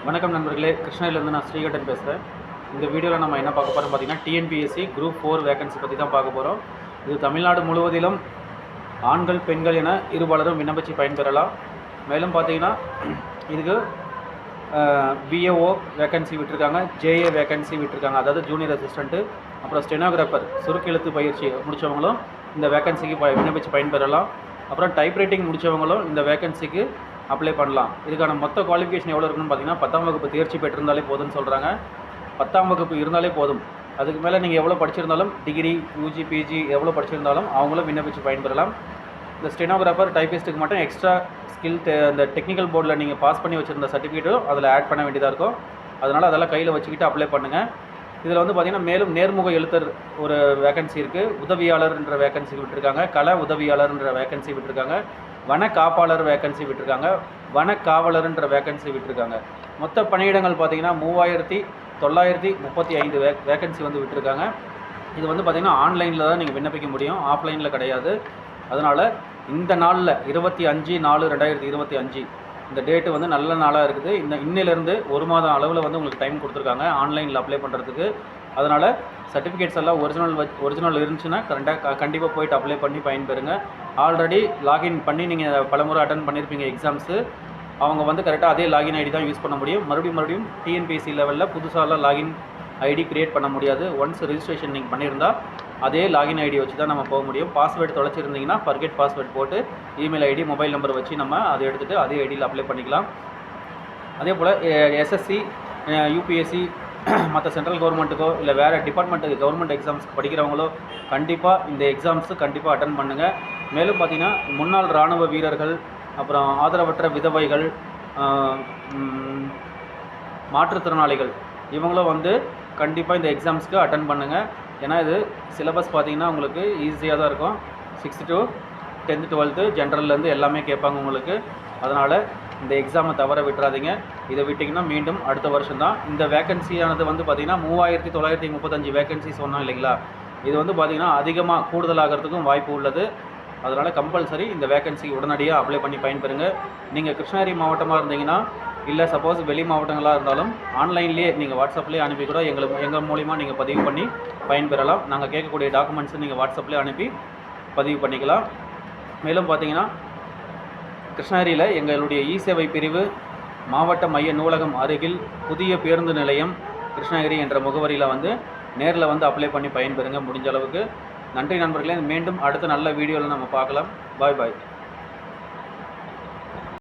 வணக்கம் நண்பர்களே, கிருஷ்ணகிரிலேருந்து நான் ஸ்ரீகண்டன் பேசுகிறேன். இந்த வீடியோவில் நம்ம என்ன பார்க்க போகிறோம் பார்த்தீங்கன்னா, டிஎன்பிஎஸ்சி குரூப் 4 வேகன்சி பற்றி தான் பார்க்க போகிறோம். இது தமிழ்நாடு முழுவதிலும் ஆண்கள் பெண்கள் என இருபாலரும் விண்ணப்பித்து பயன்பெறலாம். மேலும் பார்த்தீங்கன்னா இதுக்கு பிஏஓ வேகன்சி விட்டுருக்காங்க, ஜேஏ வேகன்சி விட்டுருக்காங்க, அதாவது ஜூனியர் அசிஸ்டண்ட்டு, அப்புறம் ஸ்டெனோகிராஃபர் சுருக்கெழுத்து பயிற்சி முடித்தவங்களும் இந்த வேகன்சிக்கு விண்ணப்பித்து பயன்பெறலாம். அப்புறம் டைப்ரைட்டிங் முடித்தவங்களும் இந்த வேகன்சிக்கு அப்ளை பண்ணலாம். இதுக்கான மொத்த குவாலிஃபிகேஷன் எவ்வளோ இருக்குன்னு பார்த்தீங்கன்னா 10ஆம் வகுப்பு தேர்ச்சி பெற்றிருந்தாலே போதும்னு சொல்கிறாங்க. 10ஆம் வகுப்பு இருந்தாலே போதும். அதுக்கு மேலே நீங்கள் எவ்வளோ படிச்சிருந்தாலும், டிகிரி, யூஜி, பிஜி எவ்வளோ படிச்சிருந்தாலும் அவங்களும் விண்ணப்பித்து பயன்பெறலாம். இந்த ஸ்டெனோகிராஃபர் டைப்பிஸ்ட்டுக்கு மட்டும் எக்ஸ்ட்ரா ஸ்கில் இந்த டெக்னிக்கல் போர்டில் நீங்கள் பாஸ் பண்ணி வச்சுருந்த சர்டிஃபிகேட்டும் அதில் ஆட் பண்ண வேண்டியதாக இருக்கும். அதனால் அதெல்லாம் கையில் வச்சுக்கிட்டு அப்ளை பண்ணுங்கள். இதில் வந்து பார்த்திங்கன்னா மேலும் நேர்முக எழுத்தர் ஒரு வேகன்சி இருக்குது, உதவியாளர்ன்ற வேகன்சி விட்டுருக்காங்க, கள உதவியாளர்ன்ற வேகன்சி விட்டுருக்காங்க, வன காப்பாளர் வேகன்சி விட்டுருக்காங்க, வன காவலர்ன்ற வேகன்சி விட்டுருக்காங்க. மொத்த பணியிடங்கள் பார்த்திங்கன்னா 3935 வேகன்சி வந்து விட்டுருக்காங்க. இது வந்து பார்த்திங்கன்னா ஆன்லைனில் தான் நீங்கள் விண்ணப்பிக்க முடியும், ஆஃப்லைனில் கிடையாது. அதனால் இந்த நாளில் 25/4/2025 இந்த டேட்டு வந்து நல்ல நாளாக இருக்குது. இன்னிலேருந்து ஒரு மாதம் அளவில் வந்து உங்களுக்கு டைம் கொடுத்துருக்காங்க ஆன்லைனில் அப்ளை பண்ணுறதுக்கு. அதனால் சர்டிஃபிகேட்ஸ் எல்லாம் ஒரிஜினல் இருந்துச்சுன்னா கண்டிப்பாக போய்ட்டு அப்ளை பண்ணி பயன்பெறுங்க. ஆல்ரெடி லாகின் பண்ணி நீங்கள் பலமுறை அட்டன் பண்ணியிருப்பீங்க எக்ஸாம்ஸு. அவங்க வந்து கரெக்டாக அதே லாகின் ஐடி தான் யூஸ் பண்ண முடியும். மறுபடியும் டிஎன்பிஎஸ்சி லெவலில் புதுசாலாம் லாகின் ஐடி க்ரியேட் பண்ண முடியாது. ஒன்ஸ் ரிஜிஸ்ட்ரேஷன் நீங்கள் பண்ணியிருந்தால் அதே லாகின் ஐடி வச்சு தான் நம்ம போக முடியும். பாஸ்வேர்டு தொலைச்சிருந்தீங்கன்னா ஃபர்கெட் பாஸ்வேர்டு போட்டு இமெயில் ஐடி, மொபைல் நம்பர் வச்சு நம்ம அதை எடுத்துகிட்டு அதே ஐடியில் அப்ளை பண்ணிக்கலாம். அதே போல் எஸ்எஸ்சி, யூபிஎஸ்சி, மற்ற சென்ட்ரல் கவர்மெண்ட்டுக்கோ இல்லை வேறு டிபார்ட்மெண்ட்டுக்கு கவர்மெண்ட் எக்ஸாம்ஸ்க்கு படிக்கிறவங்களோ கண்டிப்பாக இந்த எக்ஸாம்ஸு கண்டிப்பாக அட்டன் பண்ணுங்கள். மேலும் பார்த்திங்கன்னா முன்னாள் இராணுவ வீரர்கள், அப்புறம் ஆதரவற்ற விதவைகள், மாற்றுத்திறனாளிகள் இவங்களும் வந்து கண்டிப்பாக இந்த எக்ஸாம்ஸ்க்கு அட்டன் பண்ணுங்கள். ஏன்னா இது சிலபஸ் பார்த்திங்கன்னா உங்களுக்கு ஈஸியாக தான் இருக்கும். 6th to 10th 12th ஜென்ரல்லேருந்து எல்லாமே கேட்பாங்க உங்களுக்கு. அதனால் இந்த எக்ஸாமை தவற விட்டுறாதீங்க. இதை விட்டிங்கன்னா மீண்டும் அடுத்த வருஷம் தான். இந்த வேகன்சியானது வந்து பார்த்திங்கன்னா 3935 வேகன்சி சொன்னோம் இல்லைங்களா, இது வந்து பார்த்திங்கன்னா அதிகமாக கூடுதலாகிறதுக்கும் வாய்ப்பு உள்ளது. அதனால் கம்பல்சரி இந்த வேகன்சிக்கு உடனடியாக அப்ளை பண்ணி பயன்பெறுங்க. நீங்கள் கிருஷ்ணகிரி மாவட்டமாக இருந்தீங்கன்னா, இல்லை சப்போஸ் வெளி மாவட்டங்களாக இருந்தாலும் ஆன்லைன்லேயே நீங்கள் வாட்ஸ்அப்லேயே அனுப்பி கூட எங்கள் மூலிமா நீங்கள் பதிவு பண்ணி பயன்பெறலாம். நாங்கள் கேட்கக்கூடிய டாக்குமெண்ட்ஸை நீங்கள் வாட்ஸ்அப்லேயே அனுப்பி பதிவு பண்ணிக்கலாம். மேலும் பார்த்திங்கன்னா கிருஷ்ணகிரியில் எங்களுடைய இ-சேவை பிரிவு மாவட்ட மைய நூலகம் அருகில் புதிய பேருந்து நிலையம் கிருஷ்ணகிரி என்ற முகவரியில் வந்து நேரில் வந்து அப்ளை பண்ணி பயன்பெறுங்க முடிஞ்ச அளவுக்கு. நன்றி நண்பர்களே. மீண்டும் அடுத்த நல்ல வீடியோவில் நம்ம பார்க்கலாம். பாய் பாய்.